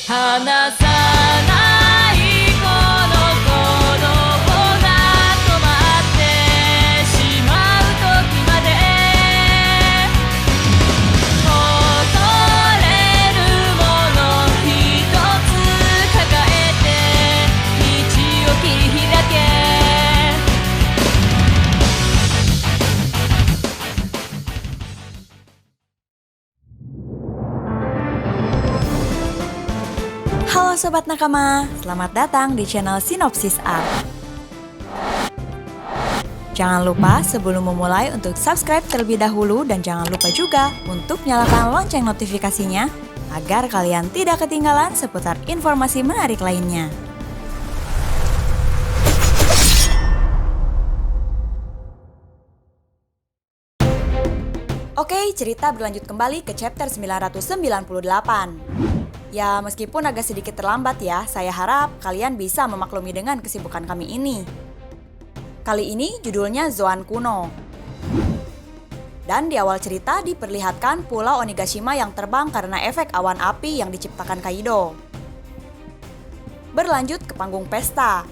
離さないこの鼓動が止まってしまう時まで恐れるもの一つ抱えて道を切り開けHalo Sobat Nakama, selamat datang di channel Sinopsis Art. Jangan lupa sebelum memulai untuk subscribe terlebih dahulu dan jangan lupa juga untuk nyalakan lonceng notifikasinya agar kalian tidak ketinggalan seputar informasi menarik lainnya. Oke, cerita berlanjut kembali ke chapter 998. Ya, meskipun agak sedikit terlambat ya, saya harap kalian bisa memaklumi dengan kesibukan kami ini. Kali ini judulnya Zoan Kuno. Dan di awal cerita diperlihatkan Pulau Onigashima yang terbang karena efek awan api yang diciptakan Kaido. Berlanjut ke panggung pesta.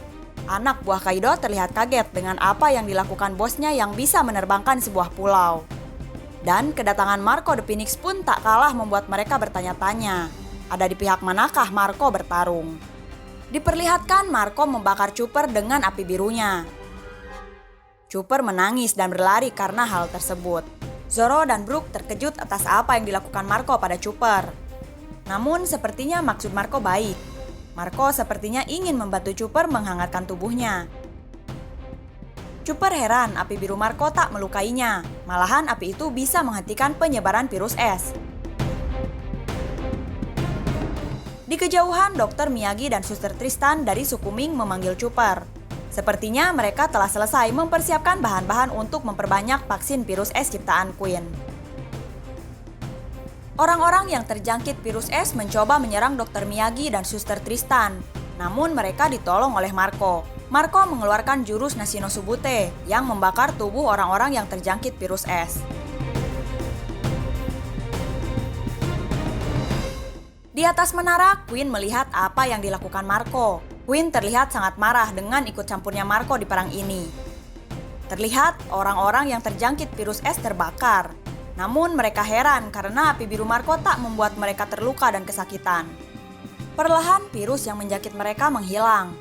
Anak buah Kaido terlihat kaget dengan apa yang dilakukan bosnya yang bisa menerbangkan sebuah pulau. Dan kedatangan Marco the Phoenix pun tak kalah membuat mereka bertanya-tanya. Ada di pihak manakah Marco bertarung? Diperlihatkan Marco membakar Chopper dengan api birunya. Chopper menangis dan berlari karena hal tersebut. Zoro dan Brook terkejut atas apa yang dilakukan Marco pada Chopper. Namun sepertinya maksud Marco baik. Marco sepertinya ingin membantu Chopper menghangatkan tubuhnya. Chopper heran api biru Marco tak melukainya. Malahan api itu bisa menghentikan penyebaran virus es. Di kejauhan, Dr. Miyagi dan Suster Tristan dari suku Ming memanggil Chopper. Sepertinya mereka telah selesai mempersiapkan bahan-bahan untuk memperbanyak vaksin virus es ciptaan Queen. Orang-orang yang terjangkit virus es mencoba menyerang Dr. Miyagi dan Suster Tristan. Namun mereka ditolong oleh Marco. Marco mengeluarkan jurus Nashino Subute yang membakar tubuh orang-orang yang terjangkit virus es. Di atas menara, Queen melihat apa yang dilakukan Marco. Queen terlihat sangat marah dengan ikut campurnya Marco di perang ini. Terlihat orang-orang yang terjangkit virus es terbakar. Namun mereka heran karena api biru Marco tak membuat mereka terluka dan kesakitan. Perlahan virus yang menjangkit mereka menghilang.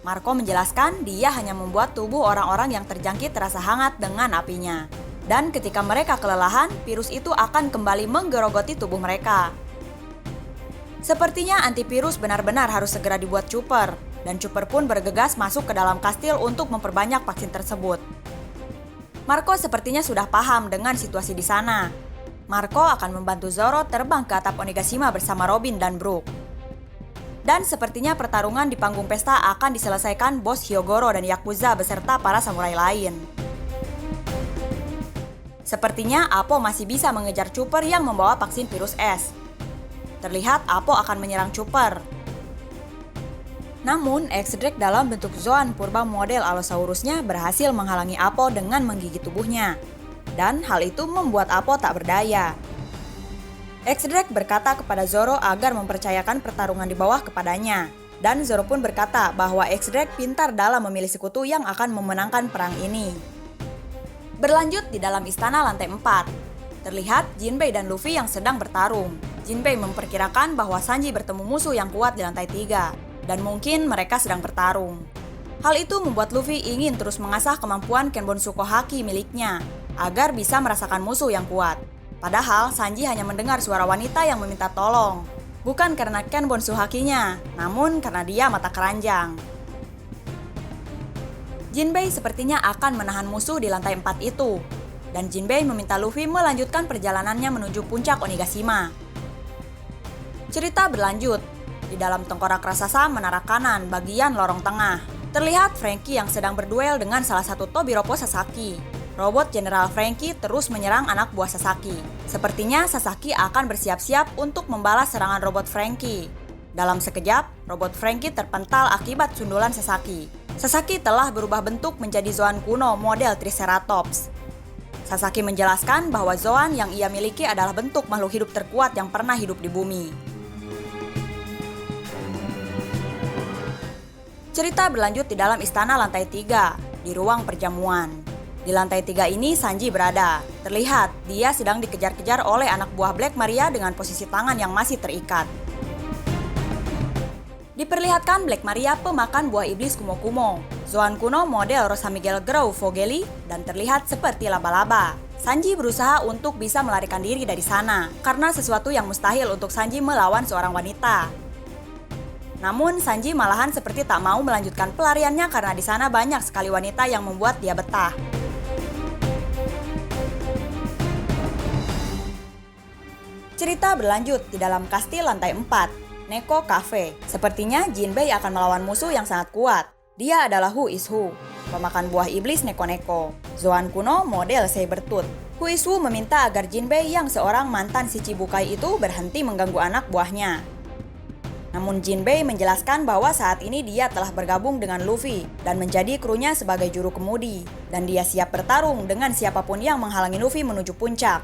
Marco menjelaskan dia hanya membuat tubuh orang-orang yang terjangkit terasa hangat dengan apinya. Dan ketika mereka kelelahan, virus itu akan kembali menggerogoti tubuh mereka. Sepertinya antivirus benar-benar harus segera dibuat Chopper, dan Chopper pun bergegas masuk ke dalam kastil untuk memperbanyak vaksin tersebut. Marco sepertinya sudah paham dengan situasi di sana. Marco akan membantu Zoro terbang ke atap Onigashima bersama Robin dan Brook. Dan sepertinya pertarungan di panggung pesta akan diselesaikan bos Hyogoro dan Yakuza beserta para samurai lain. Sepertinya Apo masih bisa mengejar Chopper yang membawa vaksin virus es. Terlihat Apo akan menyerang Chopper. Namun, X-Drake dalam bentuk Zoan purba model Allosaurusnya berhasil menghalangi Apo dengan menggigit tubuhnya. Dan hal itu membuat Apo tak berdaya. X-Drake berkata kepada Zoro agar mempercayakan pertarungan di bawah kepadanya. Dan Zoro pun berkata bahwa X-Drake pintar dalam memilih sekutu yang akan memenangkan perang ini. Berlanjut di dalam istana lantai 4. Terlihat Jinbei dan Luffy yang sedang bertarung. Jinbei memperkirakan bahwa Sanji bertemu musuh yang kuat di lantai 3. Dan mungkin mereka sedang bertarung. Hal itu membuat Luffy ingin terus mengasah kemampuan Kenbonsuko Haki miliknya. Agar bisa merasakan musuh yang kuat. Padahal Sanji hanya mendengar suara wanita yang meminta tolong. Bukan karena Kenbonsu Hakinya, namun karena dia mata keranjang. Jinbei sepertinya akan menahan musuh di lantai 4 itu. Dan Jinbei meminta Luffy melanjutkan perjalanannya menuju puncak Onigashima. Cerita berlanjut. Di dalam tengkorak raksasa menara kanan bagian lorong tengah. Terlihat Franky yang sedang berduel dengan salah satu Tobiropo Sasaki. Robot Jenderal Franky terus menyerang anak buah Sasaki. Sepertinya Sasaki akan bersiap-siap untuk membalas serangan robot Franky. Dalam sekejap, robot Franky terpental akibat sundulan Sasaki. Sasaki telah berubah bentuk menjadi Zoan kuno model Triceratops. Sasaki menjelaskan bahwa Zoan yang ia miliki adalah bentuk makhluk hidup terkuat yang pernah hidup di bumi. Cerita berlanjut di dalam istana lantai 3, di ruang perjamuan. Di lantai 3 ini Sanji berada. Terlihat dia sedang dikejar-kejar oleh anak buah Black Maria dengan posisi tangan yang masih terikat. Diperlihatkan Black Maria pemakan buah iblis Kumo-Kumo. Zoan kuno model Rosa Miguel Grau Vogeli dan terlihat seperti laba-laba. Sanji berusaha untuk bisa melarikan diri dari sana karena sesuatu yang mustahil untuk Sanji melawan seorang wanita. Namun Sanji malahan seperti tak mau melanjutkan pelariannya karena di sana banyak sekali wanita yang membuat dia betah. Cerita berlanjut di dalam kastil lantai 4. Neko Cafe. Sepertinya Jinbei akan melawan musuh yang sangat kuat. Dia adalah Who is Who, pemakan buah iblis Neko-Neko. Zoan kuno model Sabertooth. Who is Who meminta agar Jinbei yang seorang mantan Shichibukai itu berhenti mengganggu anak buahnya. Namun Jinbei menjelaskan bahwa saat ini dia telah bergabung dengan Luffy dan menjadi krunya sebagai juru kemudi. Dan dia siap bertarung dengan siapapun yang menghalangi Luffy menuju puncak.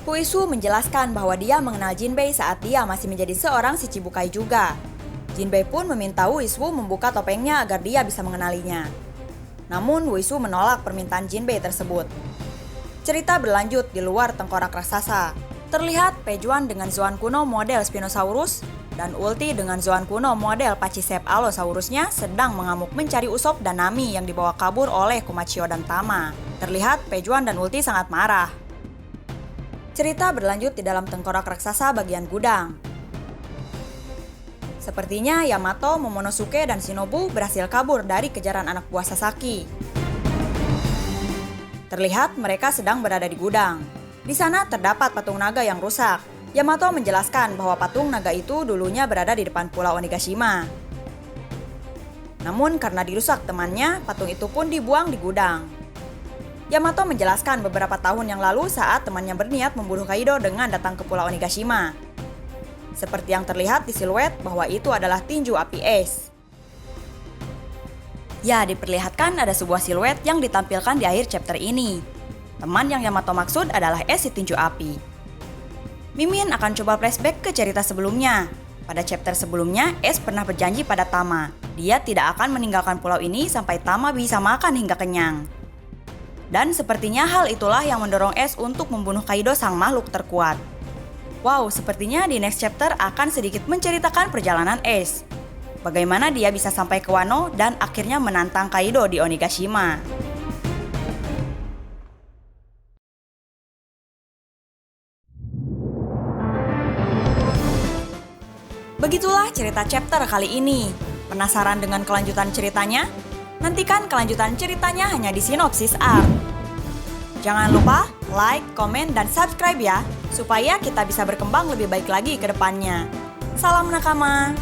Who is Who menjelaskan bahwa dia mengenal Jinbei saat dia masih menjadi seorang Shichibukai juga. Jinbei pun meminta Who is Who membuka topengnya agar dia bisa mengenalinya. Namun Who is Who menolak permintaan Jinbei tersebut. Cerita berlanjut di luar tengkorak raksasa. Terlihat Pejuan dengan Zoan kuno model Spinosaurus dan Ulti dengan Zoan kuno model Pachyceps Allosaurusnya sedang mengamuk mencari Usopp dan Nami yang dibawa kabur oleh Kumachio dan Tama. Terlihat Pejuan dan Ulti sangat marah. Cerita berlanjut di dalam tengkorak raksasa bagian gudang. Sepertinya Yamato, Momonosuke, dan Shinobu berhasil kabur dari kejaran anak buah Sasaki. Terlihat mereka sedang berada di gudang. Di sana terdapat patung naga yang rusak. Yamato menjelaskan bahwa patung naga itu dulunya berada di depan Pulau Onigashima. Namun karena dirusak temannya, patung itu pun dibuang di gudang. Yamato menjelaskan beberapa tahun yang lalu saat temannya berniat membunuh Kaido dengan datang ke Pulau Onigashima. Seperti yang terlihat di siluet bahwa itu adalah tinju api es. Ya, diperlihatkan ada sebuah siluet yang ditampilkan di akhir chapter ini. Teman yang Yamato maksud adalah es si tinju api. Mimin akan coba flashback ke cerita sebelumnya. Pada chapter sebelumnya, Es pernah berjanji pada Tama. Dia tidak akan meninggalkan pulau ini sampai Tama bisa makan hingga kenyang. Dan sepertinya hal itulah yang mendorong Es untuk membunuh Kaido sang makhluk terkuat. Wow, sepertinya di next chapter akan sedikit menceritakan perjalanan Es. Bagaimana dia bisa sampai ke Wano dan akhirnya menantang Kaido di Onigashima. Begitulah cerita chapter kali ini. Penasaran dengan kelanjutan ceritanya? Nantikan kelanjutan ceritanya hanya di Sinopsis Art. Jangan lupa like, komen, dan subscribe ya, supaya kita bisa berkembang lebih baik lagi ke depannya. Salam nakama!